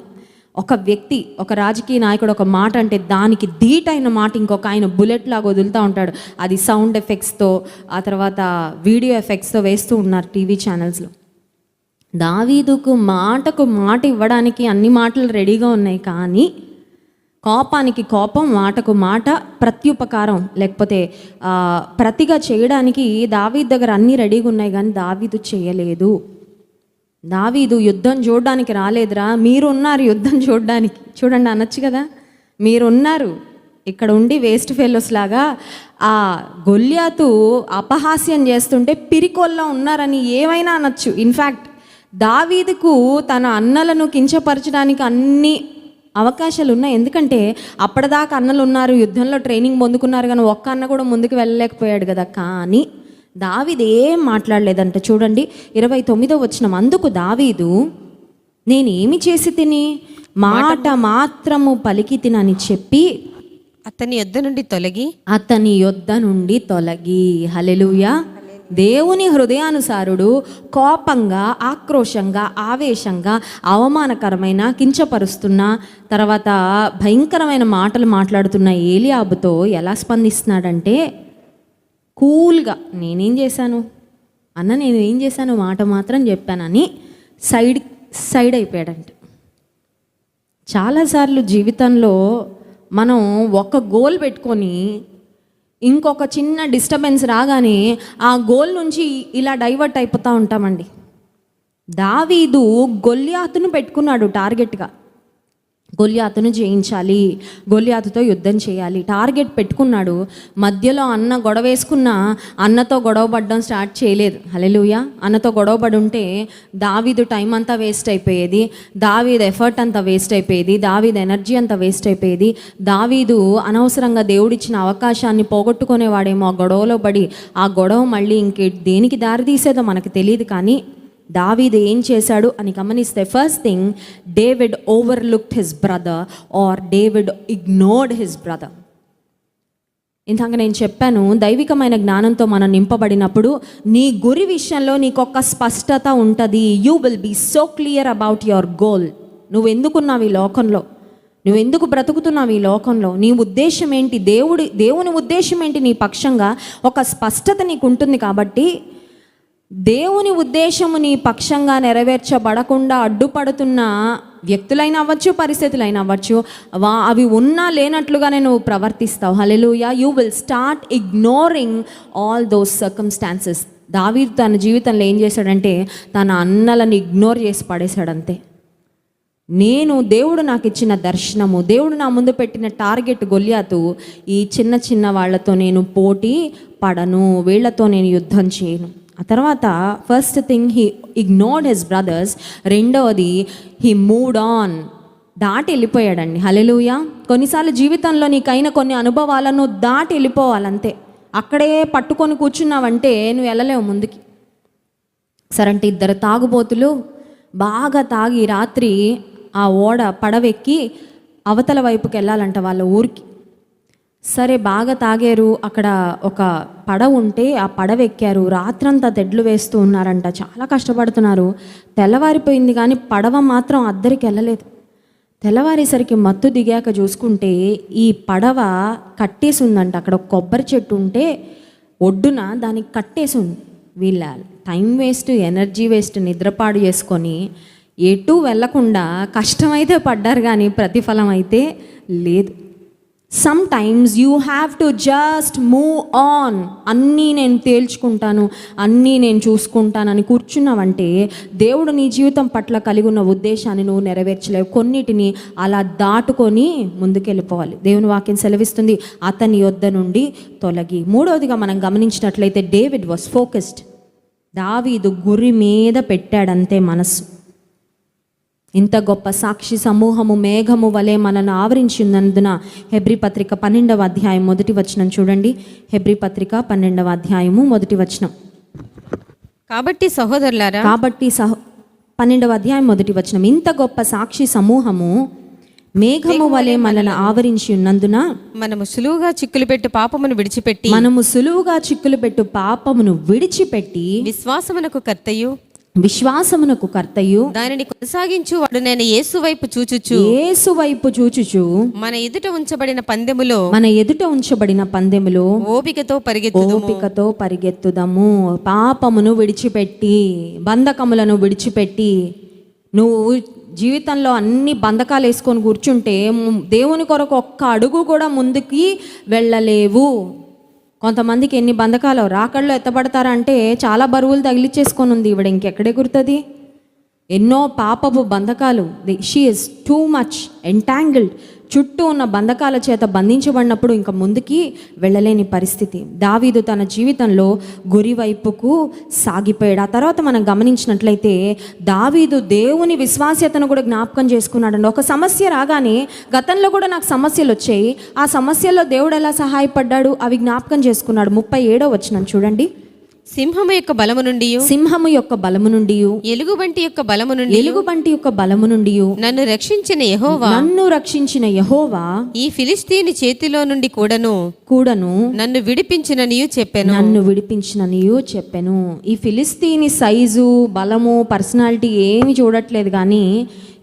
ఒక వ్యక్తి, ఒక రాజకీయ నాయకుడు ఒక మాట అంటే దానికి ధీటైన మాట ఇంకొక ఆయన బుల్లెట్ లాగా వదులుతూ ఉంటాడు. అది సౌండ్ ఎఫెక్ట్స్తో, ఆ తర్వాత వీడియో ఎఫెక్ట్స్తో వేస్తూ ఉన్నారు టీవీ ఛానల్స్లో. దావీదుకు మాటకు మాట ఇవ్వడానికి అన్ని మాటలు రెడీగా ఉన్నాయి, కానీ కోపానికి కోపం, మాటకు మాట, ప్రత్యుపకారం లేకపోతే ప్రతిగా చేయడానికి దావీదు దగ్గర అన్నీ రెడీగా ఉన్నాయి, కానీ దావీదు చేయలేదు. దావీదు యుద్ధం చూడడానికి రాలేదురా, మీరున్నారు యుద్ధం చూడడానికి. చూడండి, అనొచ్చు కదా, మీరున్నారు ఇక్కడ ఉండి వేస్ట్ ఫెలోస్ లాగా ఆ గొల్యాతు అపహాస్యం చేస్తుంటే పిరికొల్లా ఉన్నారని ఏమైనా అనొచ్చు. ఇన్ఫ్యాక్ట్ దావీదుకు తన అన్నలను కించపరచడానికి అన్ని అవకాశాలు ఉన్నాయి. ఎందుకంటే అప్పటిదాకా అన్నలు ఉన్నారు, యుద్ధంలో ట్రైనింగ్ పొందుకున్నారు, కానీ ఒక్క అన్న కూడా ముందుకు వెళ్ళలేకపోయాడు కదా. కానీ దావీదు ఏం మాట్లాడలేదంట. చూడండి 29వ వచనం, అందుకు దావీదు నేనేమి చేసి తిని మాట మాత్రము పలికి తినని చెప్పి అతని యొద్ద నుండి తొలగి. హల్లెలూయా. దేవుని హృదయానుసారుడు కోపంగా, ఆక్రోశంగా, ఆవేశంగా, అవమానకరమైన, కించపరుస్తున్న, తర్వాత భయంకరమైన మాటలు మాట్లాడుతున్న ఏలియాబుతో ఎలా స్పందిస్తున్నాడంటే కూల్గా, నేనేం చేశాను అన్న, నేను ఏం చేశాను, మాట మాత్రం చెప్పానని సైడ్ అయిపోయాడంట. చాలాసార్లు జీవితంలో మనం ఒక గోల్ పెట్టుకొని ఇంకొక చిన్న డిస్టర్బెన్స్ రాగానే ఆ గోల్ నుంచి ఇలా డైవర్ట్ అయిపోతూ ఉంటామండి. దావీదు గొల్యాతును పెట్టుకున్నాడు టార్గెట్గా. గొల్యాతును జయించాలి, గొల్యాతుతో యుద్ధం చేయాలి టార్గెట్ పెట్టుకున్నాడు. మధ్యలో అన్న గొడవ వేసుకున్న అన్నతో గొడవ పడడం స్టార్ట్ చేయలేదు. హల్లెలూయా. అన్నతో గొడవ పడి ఉంటే దావీదు టైం అంతా వేస్ట్ అయిపోయేది, దావీదు ఎఫర్ట్ అంతా వేస్ట్ అయిపోయేది, దావీదు ఎనర్జీ అంతా వేస్ట్ అయిపోయేది. దావీదు అనవసరంగా దేవుడిచ్చిన అవకాశాన్ని పోగొట్టుకునేవాడేమో ఆ గొడవలో పడి. ఆ గొడవ మళ్ళీ దేనికి దారి తీసేదో మనకు తెలియదు. కానీ దావీదు ఏం చేశాడు అని గమనిస్తే, first thing, David overlooked his brother or David ignored his brother. ఇందాక నేను చెప్పాను, దైవికమైన జ్ఞానంతో మనం నింపబడినప్పుడు నీ గురి విషయంలో నీకొక స్పష్టత ఉంటుంది. You will be so clear about your goal. నువ్వు ఎందుకున్నావు ఈ లోకంలో, నువ్వు ఎందుకు బ్రతుకుతున్నావు ఈ లోకంలో, నీ ఉద్దేశం ఏంటి, దేవుని ఉద్దేశం ఏంటి నీ పక్షంగా ఒక స్పష్టత నీకు ఉంటుంది. కాబట్టి దేవుని ఉద్దేశము నీ పక్షంగా నెరవేర్చబడకుండా అడ్డుపడుతున్న వ్యక్తులైనా అవ్వచ్చు, పరిస్థితులైనా అవ్వచ్చు, అవి ఉన్నా లేనట్లుగానే నువ్వు ప్రవర్తిస్తావు. Hallelujah. You will start ignoring all those circumstances. దావీదు తన జీవితంలో ఏం చేశాడంటే తన అన్నలను ఇగ్నోర్ చేసి పడేశాడంతే. దేవుడు నాకు ఇచ్చిన దర్శనము, దేవుడు నా ముందు పెట్టిన టార్గెట్ గొల్యాతు, ఈ చిన్న చిన్న వాళ్ళతో నేను పోటీ పడను, వీళ్ళతో నేను యుద్ధం చేయను. ఆ తర్వాత first thing he ignored his brothers. రెండవది హీ మూవ్డ్ ఆన్, దాటి వెళ్ళిపోయాడండి. హల్లెలూయా. కొన్నిసార్లు జీవితంలో నీకైనా కొన్ని అనుభవాలను దాటి వెళ్ళిపోవాలంతే. అక్కడే పట్టుకొని కూర్చున్నావంటే నువ్వు వెళ్ళలేవు ముందుకి. సరంటే ఇద్దరు తాగుబోతులు బాగా తాగి రాత్రి ఆ పడవెక్కి అవతల వైపుకి వెళ్ళాలంట వాళ్ళ ఊరికి. సరే బాగా తాగారు, అక్కడ ఒక పడవ ఉంటే ఆ పడవ ఎక్కారు, రాత్రంతా తెడ్లు వేస్తూ ఉన్నారంట, చాలా కష్టపడుతున్నారు. తెల్లవారిపోయింది కానీ పడవ మాత్రం అద్దరికి వెళ్ళలేదు. తెల్లవారేసరికి మత్తు దిగాక చూసుకుంటే ఈ పడవ కట్టేసి ఉందంట. అక్కడ ఒక కొబ్బరి చెట్టు ఉంటే ఒడ్డున దానికి కట్టేసి ఉంది. వీళ్ళ టైం వేస్ట్, ఎనర్జీ వేస్ట్, నిద్రపాడు చేసుకొని ఎటు వెళ్ళకుండా కష్టమైతే పడ్డారు కానీ ప్రతిఫలం అయితే లేదు. Some times you have to just move on. అన్నీ నేను తేల్చుకుంటాను, అన్నీ నేను చూసుకుంటానని కూర్చున్నావంటే దేవుడు నీ జీవితం పట్ల కలిగి ఉన్న ఉద్దేశాన్ని నువ్వు నెరవేర్చలేవు. కొన్నిటిని అలా దాటుకొని ముందుకెళ్ళిపోవాలి. దేవుని వాక్యం సెలవిస్తుంది, అతని యొద్ద నుండి తొలగి. మూడవదిగా మనం గమనించినట్లయితే డేవిడ్ వాస్ ఫోకస్డ్. దావీదు గురి మీద పెట్టాడంతే మనస్సు. ఇంత గొప్ప సాక్షి సమూహము మేఘము వలె మనల్ని ఆవరించినందున హెబ్రీ పత్రిక 12వ అధ్యాయం 1వ వచనం చూడండి. హెబ్రీ పత్రిక 12వ అధ్యాయము 1వ వచనం. కాబట్టి సహోదరులారా, 12వ అధ్యాయం 1వ వచనం, ఇంత గొప్ప సాక్షి సమూహము మేఘము వలె మనల్ని ఆవరించి ఉన్నందున మనము సులువుగా చిక్కులు పెట్టు పాపమును విడిచిపెట్టి విశ్వాసమునకు కర్తయు దానిని కొనసాగించు వాడు నేను యేసు వైపు చూచుచు మన ఎదుట ఉంచబడిన పందెములో ఓపికతో పరిగెత్తుదము. పాపమును విడిచిపెట్టి, బంధకములను విడిచిపెట్టి, నువ్వు జీవితంలో అన్ని బంధకాలు వేసుకొని కూర్చుంటే దేవుని కొరకు ఒక్క అడుగు కూడా ముందుకి వెళ్ళలేవు. కొంతమందికి ఎన్ని బంధకాలు, రాకళ్ళు ఎత్తబడతారంటే చాలా బరువులు తగిలిచ్చేసుకొని ఉంది ఈవిడ, ఇంకెక్కడే గుర్తుంది. ఎన్నో పాపపు బంధకాలు. She is too much entangled. చుట్టూ ఉన్న బంధకాల చేత బంధించబడినప్పుడు ఇంకా ముందుకి వెళ్ళలేని పరిస్థితి. దావీదు తన జీవితంలో గురి వైపుకు సాగిపోయాడు. ఆ తర్వాత మనం గమనించినట్లయితే దావీదు దేవుని విశ్వాస్యతను కూడా జ్ఞాపకం చేసుకున్నాడండి. ఒక సమస్య రాగానే, గతంలో కూడా నాకు సమస్యలు వచ్చాయి, ఆ సమస్యల్లో దేవుడు ఎలా సహాయపడ్డాడు అవి జ్ఞాపకం చేసుకున్నాడు. 37వ వచనం చూడండి. సింహము యొక్క బలము నుండి ఎలుగుబంటి యొక్క బలము నుండి నన్ను రక్షించిన యెహోవా ఈ ఫిలిష్తీయుని చేతిలో నుండి కూడాను నన్ను విడిపించిననియు చెప్పెను. ఈ ఫిలిష్తీయుని సైజు, బలము, పర్సనాలిటీ ఏమి చూడట్లేదు. కానీ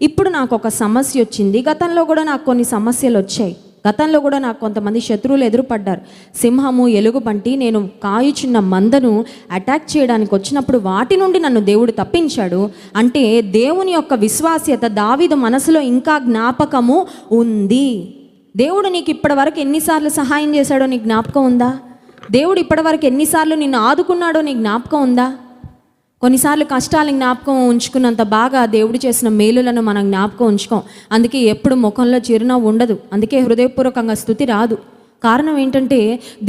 ఇప్పుడు నాకు ఒక సమస్య వచ్చింది. గతంలో కూడా నాకు కొన్ని సమస్యలు వచ్చాయి. గతంలో కూడా నాకు కొంతమంది శత్రువులు ఎదురుపడ్డారు. సింహము, ఎలుగుబంటి, నేను కాయుచున్న మందను అటాక్ చేయడానికి వచ్చినప్పుడు వాటి నుండి నన్ను దేవుడు తప్పించాడు. అంటే దేవుని యొక్క విశ్వాస్యత దావీదు మనసులో ఇంకా జ్ఞాపకము ఉంది. దేవుడు నీకు ఇప్పటి వరకు ఎన్నిసార్లు సహాయం చేశాడో నీకు జ్ఞాపకం ఉందా? దేవుడు ఇప్పటి వరకు ఎన్నిసార్లు నిన్ను ఆదుకున్నాడో నీకు జ్ఞాపకం ఉందా? కొన్నిసార్లు కష్టాలను జ్ఞాపకం ఉంచుకున్నంత బాగా దేవుడు చేసిన మేలులను మనం జ్ఞాపకం ఉంచుకోం. అందుకే ఎప్పుడు ముఖంలో చిరునవ్వు ఉండదు, అందుకే హృదయపూర్వకంగా స్తుతి రాదు. కారణం ఏంటంటే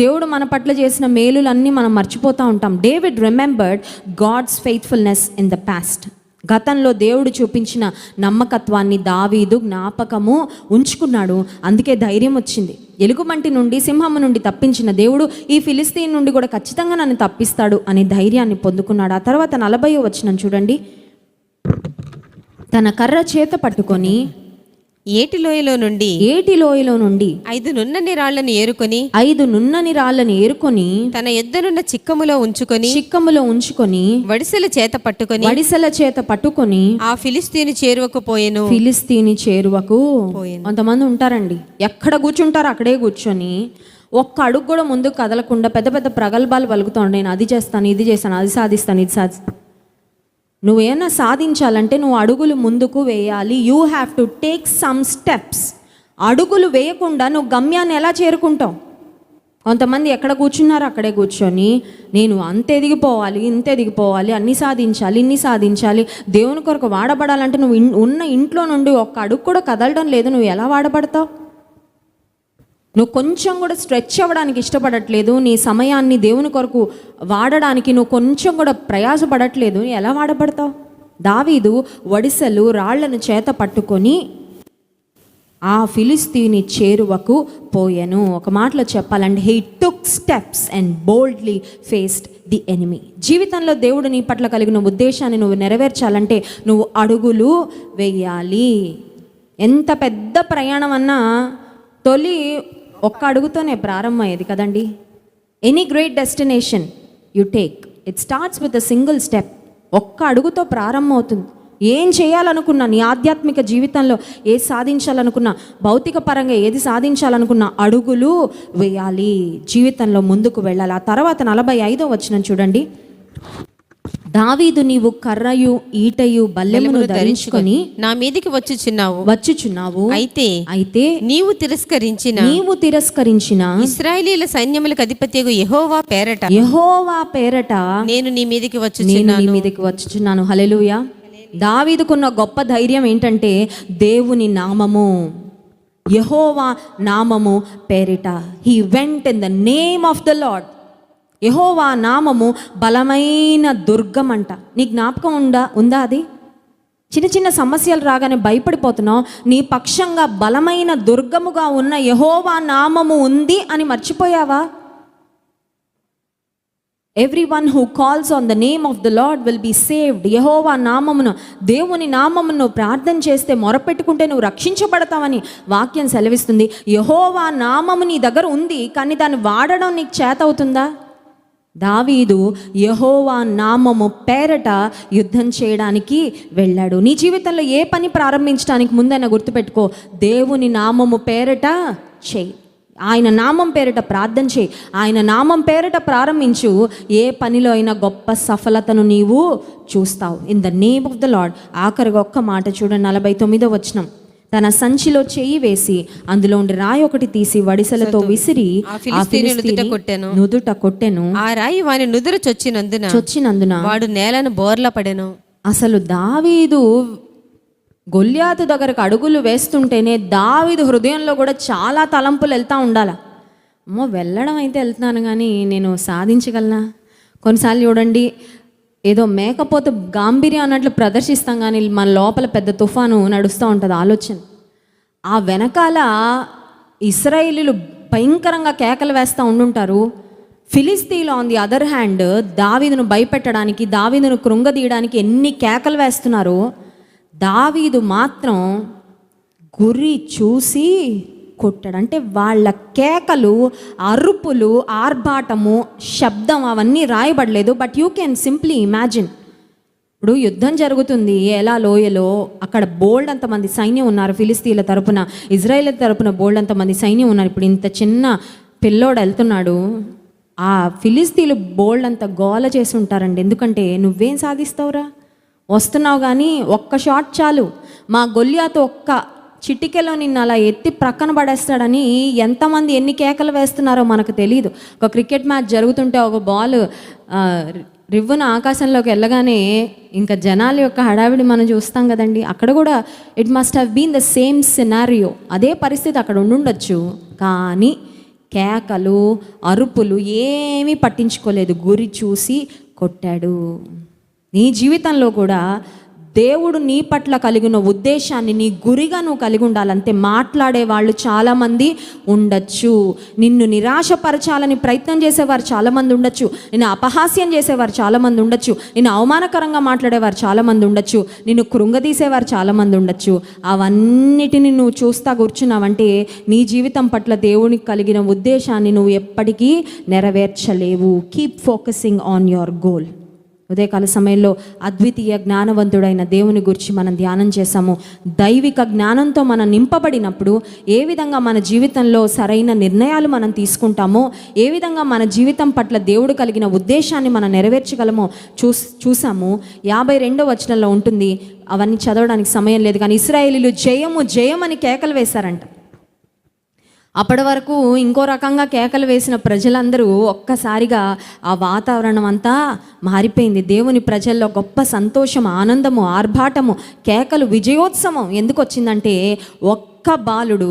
దేవుడు మన పట్ల చేసిన మేలులన్నీ మనం మర్చిపోతూ ఉంటాం. David remembered God's faithfulness in the past. గతంలో దేవుడు చూపించిన నమ్మకత్వాన్ని దావీదు జ్ఞాపకము ఉంచుకున్నాడు. అందుకే ధైర్యం వచ్చింది. ఎలుగుబంటి నుండి, సింహము నుండి తప్పించిన దేవుడు ఈ ఫిలిస్తీన్ నుండి కూడా ఖచ్చితంగా నన్ను తప్పిస్తాడు అనే ధైర్యాన్ని పొందుకున్నాడు. ఆ తర్వాత 40వ వచనం చూడండి. తన కర్ర చేత పట్టుకొని ఏటి లోయలో నుండి 5 నున్నని రాళ్లను ఏరుకొని తన యొద్దనున్న చిక్కములో ఉంచుకొని వడిసెల చేత పట్టుకొని ఆ ఫిలిస్తీని చేరువకు పోయెను. కొంతమంది ఉంటారండి, ఎక్కడ కూర్చుంటారో అక్కడే కూర్చొని ఒక్క అడుగు కూడా ముందుకు కదలకుండా పెద్ద పెద్ద ప్రగల్భాలు పలుకుతాడు. నేను అది చేస్తాను, ఇది చేస్తాను, అది సాధిస్తాను, ఇది సాధిస్తాను. నువ్వేమైనా సాధించాలంటే నువ్వు అడుగులు ముందుకు వేయాలి. You have to take some steps. అడుగులు వేయకుండా నువ్వు గమ్యాన్ని ఎలా చేరుకుంటావు? కొంతమంది ఎక్కడ కూర్చున్నారో అక్కడే కూర్చొని నేను అంత ఎదిగిపోవాలి, ఇంత ఎదిగిపోవాలి, అన్ని సాధించాలి, ఇన్ని సాధించాలి, దేవుని కొరకు వాడబడాలంటే నువ్వు ఉన్న ఇంట్లో నుండి ఒక్క అడుగు కూడా కదలడం లేదు. నువ్వు ఎలా వాడబడతావు? నువ్వు కొంచెం కూడా స్ట్రెచ్ అవ్వడానికి ఇష్టపడట్లేదు. నీ సమయాన్ని దేవుని కొరకు వాడడానికి నువ్వు కొంచెం కూడా ప్రయాసపడట్లేదు. ఎలా వాడబడతావు? దావీదు వడిసెలు రాళ్లను చేత పట్టుకొని ఆ ఫిలిస్తీని చేరువకు పోయెను. ఒక మాటలో చెప్పాలంటే he took steps and boldly faced the enemy. జీవితంలో దేవుడు నీ పట్ల కలిగిన ఉద్దేశాన్ని నువ్వు నెరవేర్చాలంటే నువ్వు అడుగులు వేయాలి. ఎంత పెద్ద ప్రయాణం అన్నా తొలి ఒక్క అడుగుతోనే ప్రారంభమయ్యేది కదండి. Any great destination you take, it starts with a single step. ఒక్క అడుగుతో ప్రారంభమవుతుంది. ఏం చేయాలనుకున్నా, నీ ఆధ్యాత్మిక జీవితంలో ఏది సాధించాలనుకున్నా, భౌతిక పరంగా ఏది సాధించాలనుకున్నా అడుగులు వేయాలి, జీవితంలో ముందుకు వెళ్ళాలి. ఆ తర్వాత 45వ వచనం చూడండి. దావీదు నీవు కర్రయు ఈటయు బల్లెమును ధరించుకొని నా మీదికి వచ్చుచున్నావు. అయితే నీవు తిరస్కరించిన ఇశ్రాయేలీయుల సైన్యములకు అధిపతియగు యెహోవా పేరట నేను నీ మీదికి వచ్చుచున్నాను. హల్లెలూయా. దావీదుకున్న గొప్ప ధైర్యం ఏంటంటే దేవుని నామము, యెహోవా నామము పేరిట. He went in the name of the Lord. యెహోవా నామము బలమైన దుర్గం అంట. నీ జ్ఞాపకం ఉందా? అది చిన్న చిన్న సమస్యలు రాగానే భయపడిపోతున్నావు. నీ పక్షంగా బలమైన దుర్గముగా ఉన్న యెహోవా నామము ఉంది అని మర్చిపోయావా? Everyone who calls on the name of the Lord will be saved. యెహోవా నామమును, దేవుని నామమును ప్రార్థన చేస్తే, మొరపెట్టుకుంటే నువ్వు రక్షించబడతావని వాక్యం సెలవిస్తుంది. యెహోవా నామము నీ దగ్గర ఉంది, కానీ దాన్ని వాడడం నీకు చేత అవుతుందా? దావీదు యెహోవా నామము పేరట యుద్ధం చేయడానికి వెళ్ళాడు. నీ జీవితంలో ఏ పని ప్రారంభించడానికి ముందైనా గుర్తుపెట్టుకో, దేవుని నామము పేరట చేయి, ఆయన నామం పేరిట ప్రార్థన చేయి, ఆయన నామం పేరిట ప్రారంభించు. ఏ పనిలో అయినా గొప్ప సఫలతను నీవు చూస్తావు. In the name of the lord. ఆఖరిగా ఒక్క మాట చూడండి, 49వ వచనం. తన సంచిలో చేయి వేసి అందులో ఉండి రాయి ఒకటి తీసి వడిసెలతో విసిరి ఆ ఫిలిస్తీయుని నుదుట కొట్టెను. ఆ రాయి వాని నుదురు చొచ్చినందున వాడు నేలను బోర్ల పడెను. అసలు దావీదు గొల్యాతు దగ్గరకు అడుగులు వేస్తుంటేనే దావీదు హృదయంలో కూడా చాలా తలంపులు వెళ్తూ ఉండాల. అమ్మో, వెళ్ళడం అయితే వెళ్తున్నాను కానీ నేను సాధించగలనా? కొన్నిసార్లు చూడండి, ఏదో మేకపోతే గాంభీర్యం అన్నట్లు ప్రదర్శిస్తాం కానీ మన లోపల పెద్ద తుఫాను నడుస్తూ ఉంటుంది ఆలోచన. ఆ వెనకాల ఇశ్రాయేలీయులు భయంకరంగా కేకలు వేస్తూ ఉండుంటారు. ఫిలిస్తీన్లు ఆన్ ది అదర్ హ్యాండ్ దావీదును భయపెట్టడానికి, దావీదును కృంగదీయడానికి ఎన్ని కేకలు వేస్తున్నారు. దావీదు మాత్రం గురి చూసి కొట్టాడు. అంటే వాళ్ళ కేకలు, అరుపులు, ఆర్భాటము, శబ్దం అవన్నీ రాయబడలేదు. But you can simply imagine. ఇప్పుడు యుద్ధం జరుగుతుంది ఎలా లోయలో, అక్కడ బోల్డ్ అంతమంది సైన్యం ఉన్నారు. ఫిలిస్తీన్ల తరపున, ఇజ్రాయేల్ తరపున బోల్డ్ అంతమంది సైన్యం ఉన్నారు. ఇప్పుడు ఇంత చిన్న పిల్లోడు వెళ్తున్నాడు. ఆ ఫిలిస్తీన్లు బోల్డ్ అంత గోల చేసి ఉంటారండి. ఎందుకంటే నువ్వేం సాధిస్తావురా, వస్తున్నావు కానీ ఒక్క షాట్ చాలు, మా గొల్యాతు ఒక్క చిటికెలో నిన్ను అలా ఎత్తి ప్రక్కన పడేస్తాడని ఎంతమంది ఎన్ని కేకలు వేస్తున్నారో మనకు తెలియదు. ఒక క్రికెట్ మ్యాచ్ జరుగుతుంటే ఒక బాల్ రివ్వున ఆకాశంలోకి వెళ్ళగానే ఇంకా జనాల యొక్క హడావిడి మనం చూస్తాం కదండి. అక్కడ కూడా it must have been the same scenario. అదే పరిస్థితి అక్కడ ఉండుండొచ్చు. కానీ కేకలు, అరుపులు ఏమీ పట్టించుకోలేదు. గురి చూసి కొట్టాడు. నీ జీవితంలో కూడా దేవుడు నీ పట్ల కలిగిన ఉద్దేశాన్ని నీ గురిగా నువ్వు కలిగి ఉండాలంతే. మాట్లాడే వాళ్ళు చాలామంది ఉండొచ్చు. నిన్ను నిరాశపరచాలని ప్రయత్నం చేసేవారు చాలామంది ఉండొచ్చు. నిన్ను అపహాస్యం చేసేవారు చాలామంది ఉండొచ్చు. నిన్ను అవమానకరంగా మాట్లాడేవారు చాలామంది ఉండొచ్చు. నిన్ను కృంగదీసేవారు చాలామంది ఉండొచ్చు. అవన్నిటిని నువ్వు చూస్తా కూర్చున్నావంటే నీ జీవితం పట్ల దేవునికి కలిగిన ఉద్దేశాన్ని నువ్వు ఎప్పటికీ నెరవేర్చలేవు. Keep focusing on your goal. ఉదయకాల సమయంలో అద్వితీయ జ్ఞానవంతుడైన దేవుని గురించి మనం ధ్యానం చేశాము. దైవిక జ్ఞానంతో మనం నింపబడినప్పుడు ఏ విధంగా మన జీవితంలో సరైన నిర్ణయాలు మనం తీసుకుంటామో, ఏ విధంగా మన జీవితం పట్ల దేవుడు కలిగిన ఉద్దేశాన్ని మనం నెరవేర్చగలమో చూసాము. 52వ వచనంలో ఉంటుంది. అవన్నీ చదవడానికి సమయం లేదు, కానీ ఇశ్రాయేలీయులు జయము జయమని కేకలు వేశారంట. అప్పటి వరకు ఇంకో రకంగా కేకలు వేసిన ప్రజలందరూ ఒక్కసారిగా ఆ వాతావరణం అంతా మారిపోయింది. దేవుని ప్రజల్లో గొప్ప సంతోషం, ఆనందము, ఆర్భాటము, కేకలు, విజయోత్సవం ఎందుకు వచ్చిందంటే ఒక్క బాలుడు,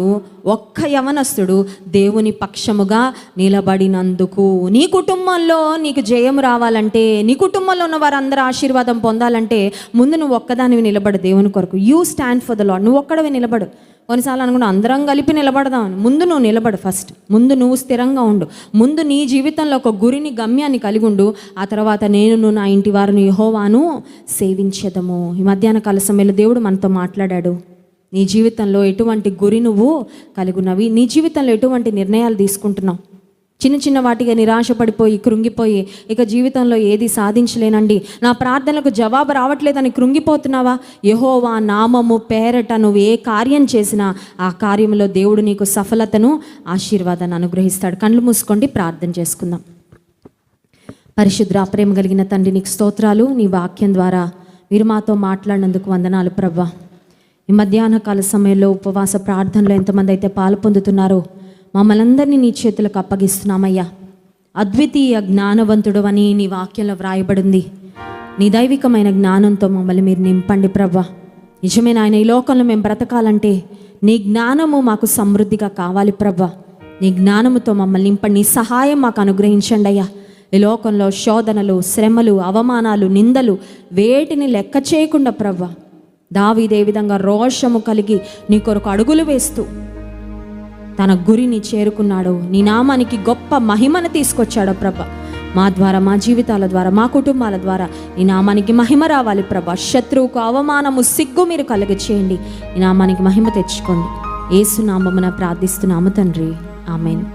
ఒక్క యవనస్తుడు దేవుని పక్షముగా నిలబడినందుకు. నీ కుటుంబంలో నీకు జయం రావాలంటే, నీ కుటుంబంలో ఉన్న వారందరూ ఆశీర్వాదం పొందాలంటే ముందు నువ్వు ఒక్కదానివి నిలబడు దేవుని కొరకు. You stand for the lord. నువ్వు ఒక్కడవి నిలబడు. కొన్నిసార్లు అనుకున్నా అందరం కలిపి నిలబడదాం. ముందు నువ్వు నిలబడు. ఫస్ట్ ముందు నువ్వు స్థిరంగా ఉండు. ముందు నీ జీవితంలో ఒక గురిని, గమ్యాన్ని కలిగి ఉండు. ఆ తర్వాత నేను నా ఇంటి వారిని యెహోవాను సేవించెదము. ఈ మధ్యాహ్న కాల సమయంలో దేవుడు మనతో మాట్లాడాడు. నీ జీవితంలో ఎటువంటి గురి నువ్వు కలిగి ఉన్నవి? నీ జీవితంలో ఎటువంటి నిర్ణయాలు తీసుకుంటున్నావు? చిన్న చిన్న వాటిగా నిరాశపడిపోయి, కృంగిపోయి, ఇక జీవితంలో ఏది సాధించలేనండి, నా ప్రార్థనలకు జవాబు రావట్లేదని కృంగిపోతున్నావా? యెహోవా నామము పేరట నువ్వు ఏ కార్యం చేసినా ఆ కార్యంలో దేవుడు నీకు సఫలతను, ఆశీర్వాదాన్ని అనుగ్రహిస్తాడు. కళ్ళు మూసుకోండి, ప్రార్థన చేసుకుందాం. పరిశుద్ధ ప్రేమ కలిగిన తండ్రి, నీకు స్తోత్రాలు. నీ వాక్యం ద్వారా మీరు మాతో మాట్లాడినందుకు వందనాలు ప్రభువా. ఈ మధ్యాహ్న కాల సమయంలో ఉపవాస ప్రార్థనలో ఎంతమంది అయితే పాలు పొందుతున్నారో మమ్మల్ని అందరినీ నీ చేతులకు అప్పగిస్తున్నామయ్యా. అద్వితీయ జ్ఞానవంతుడు అని నీ వాక్యంలో వ్రాయబడింది. నీ దైవికమైన జ్ఞానంతో మమ్మల్ని మీరు నింపండి ప్రభా. నిజమే నాయన, ఈ లోకంలో మేము బ్రతకాలంటే నీ జ్ఞానము మాకు సమృద్ధిగా కావాలి ప్రభా. నీ జ్ఞానముతో మమ్మల్ని నింపండి. నీ సహాయం మాకు అనుగ్రహించండి అయ్యా. ఈ లోకంలో శోధనలు, శ్రమలు, అవమానాలు, నిందలు వేటిని లెక్క చేయకుండా ప్రభా, దావీదు ఏ విధంగా రోషము కలిగి నీ కొరకు అడుగులు వేస్తూ తన గురిని చేరుకున్నాడు, నీ నామానికి గొప్ప మహిమను తీసుకొచ్చాడు ప్రభా. మా ద్వారా, మా జీవితాల ద్వారా, మా కుటుంబాల ద్వారా నీ నామానికి మహిమ రావాలి ప్రభా. శత్రువుకు అవమానము, సిగ్గు మీరు కలుగచేయండి. నీ నామానికి మహిమ తెచ్చుకోండి. యేసు నామమున ప్రార్థిస్తున్నాము తండ్రి, ఆమేన్.